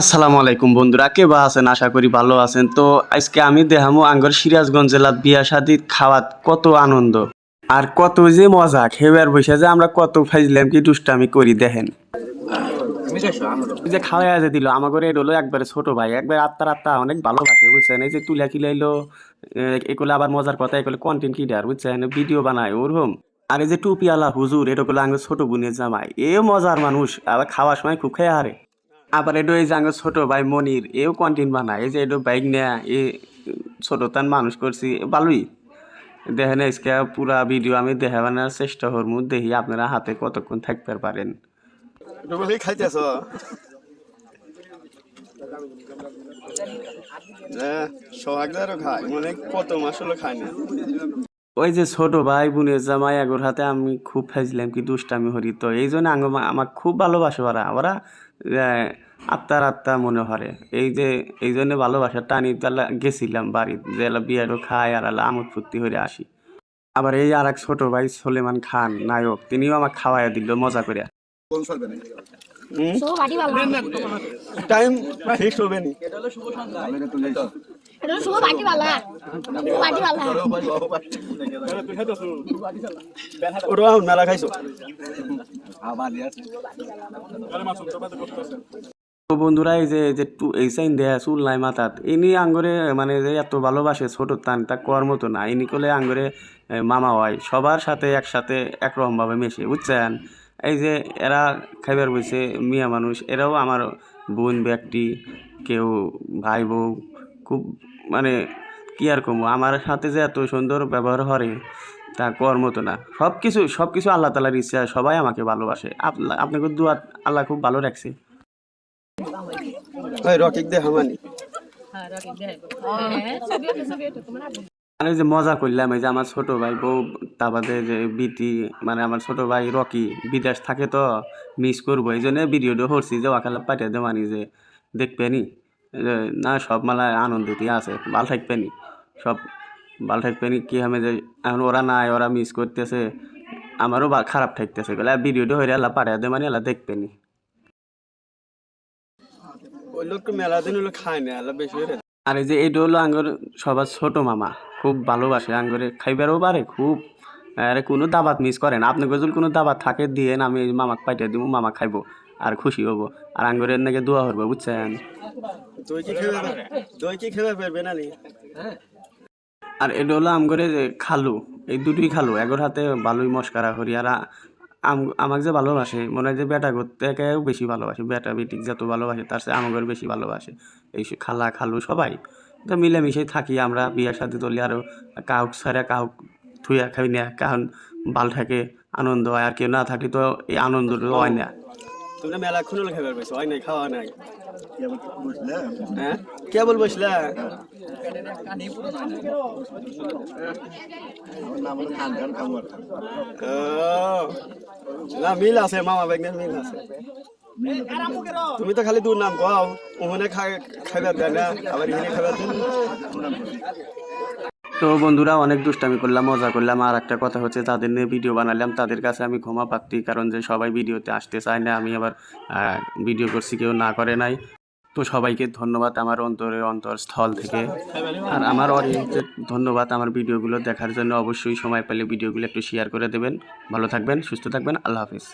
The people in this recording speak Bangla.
আসসালামু আলাইকুম বন্ধুরা, কে বা আছেন? আশা করি ভালো আছেন। তো আজকে আমি দেখামু আঙ্গর সিরাজগঞ্জ জেলার বিয়া শাদিত খাওয়াত কত আনন্দ আর কত যে মজা খেবার বসে যে আমরা কত ফাইজলাম কি দুষ্টামি করি দেখেন। এই যে খাওয়া যে দিল আমার ঘরে এটা হলো একবারে ছোট ভাই, একবার আত্মা অনেক ভালোবাসে বুঝছেন। এই যে তুলা কিলাইলো এগুলো আবার মজার কথা, এগুলো কন্টেন্ট ক্রিয়েটার বুঝছেন, ভিডিও বানায় ওরকম। আর এই যে টুপিওয়ালা হুজুর এটা হলো আঙ্গর ছোট বোনের জামাই, এ মজার মানুষ, আবার খাওয়ার সময় খুব খেয়ে হারে। আবার এডো এই যে আঙ্গর ছোট ভাই মনির, এও কন্টেন্ট বানায়। এই যে এডো বাইক নেয়া এ ছোট তান মানুষ করছি ভালোই। দেখেন আজকে পুরা ভিডিও আমি দেখাবার চেষ্টা করবো, দেখি আপনারা হাতে কতক্ষণ থাকতে পারেন। ডুবলি খাইতেছ সোহাগদারও খায় মানে কত মাস হলো খায় না। ওই যে ছোট ভাই বোনের জামাই এগোর হাতে আমি খুব খাইছিলাম কি দুষ্টামি হরি, তো এই জন্য আমার খুব ভালোবাসে ওরা ওরা আত্মা মনে হরে। এই যে এই জন্য ভালোবাসা টানি তাহলে গেছিলাম বাড়িতে যে বিয়ারও খায় আর আমোদ ফুর্তি হয়ে আসি। আবার এই আর এক ছোট ভাই সলেমান খান নায়ক, তিনিও আমাকে খাওয়াইয়া দিল মজা করে। টাইম ফিক্সড হবে নি ওরা মেলা খাইছো। তো বন্ধুরা এই যে এই সাইন দেয়া চুল নাই মাথাত, ইনি আঙ্গরে মানে যে এত ভালোবাসে ছোট তান তা কর মতো না, ইনি করলে আঙ্গরে মামা হয়, সবার সাথে একসাথে একরকম ভাবে মেশে বুঝছেন। এই যে এরা খাইবার বইছে মিয়া মানুষ, এরাও আমার বোন ব্যক্তি, কেউ ভাই বউ, খুব মানে কি আর কমো, আমার সাথে যে এত সুন্দর ব্যবহার করে তা কর মতো না। সব কিছু আল্লাহ তালার ইচ্ছা, সবাই আমাকে ভালোবাসে। আপনাকে দুয়া আল্লাহ খুব ভালো রাখছে। রকিক দে হামানি আমি যে মজা করলাম, এই যে আমার ছোট ভাই বউ তারপরে যে বিটি মানে আমার ছোট ভাই রকি বিদেশ থাকে তো মিস করবো, এই জন্য ভিডিওটা করছি যে ওখানে পাঠিয়ে দেবো আনি যে দেখবেনি না, সব মালা আনন্দতেই আছে, ভাল থাকবেনি সব, ভাল থাকবেনি কি আমি যে এখন ওরা নাই, ওরা মিস করতেছে, আমারও খারাপ থাকতেছে বলে ভিডিওটা হয়ে আল্লাহ পাঠিয়ে দেবো আল্লাহ দেখবেনি। ওই লোক তো মেলা দিন হলো খায় না আল্লাহ বেশি হয়ে। আর এই যে এইটা হলো আঙ্গর সবার ছোট মামা, খুব ভালোবাসে আঙ্গরে, খাইবারও পারে খুব। আরে কোনো দাবাত মিস করে না, আপনাকে যদি কোনো দাবাত থাকে দিয়ে আমি মামাকে পাঠিয়ে দিব, মামা খাইবো আর খুশি হবো, আর আঙ্গরের নাকি দোয়া করবো বুঝছেন। দই কি খেতে পারবে না নি? আর এটা হলো আমগরে যে খালু, এই দুটোই খালু এগোর হাতে ভালোই মস্কারা করি। আর আমাকে যে ভালোবাসে মনে হয় যে বেটা করতে একেও বেশি ভালোবাসে, বেটা বেটিক যত ভালোবাসে তার চেয়ে আমাকে বেশি ভালোবাসে। এই খালা খালু সবাই তো মিলেমিশে থাকি আমরা, বিয়ের সাথে তুলি আরও কাউক ছাড়া কাউক থুইয়া খাই না, কারণ ভাল থাকে আনন্দ হয়, আর কেউ না থাকলে তো এই আনন্দটা হয় না। তোমরা মেলা খুন হলো খাইবার পাইছো হয় নাই খাওয়া নাই? হ্যাঁ কেবল বসলা না মিল আছে, মামা ব্যাগনের মিল আছে। তুমি তো খালি দূর নাম কও, ওখানে খাইবার দেয় না আবার এখানে খাইবার দেয় না। তো বন্ধুরা অনেক দুষ্টামি করলাম, মজা করলাম। আর একটা কথা হচ্ছে যাদের নিয়ে ভিডিও বানালাম তাদের কাছে আমি ক্ষমা প্রার্থী, কারণ যে সবাই ভিডিওতে আসতে চায় না, আমি আবার ভিডিও করছি কেউ না করে নাই। তো সবাইকে ধন্যবাদ আমার অন্তরস্থল থেকে, আর আমার অডিয়েন্সের ধন্যবাদ আমার ভিডিওগুলো দেখার জন্য। অবশ্যই সময় পেলে ভিডিওগুলো একটু শেয়ার করে দেবেন। ভালো থাকবেন, সুস্থ থাকবেন, আল্লাহ হাফিজ।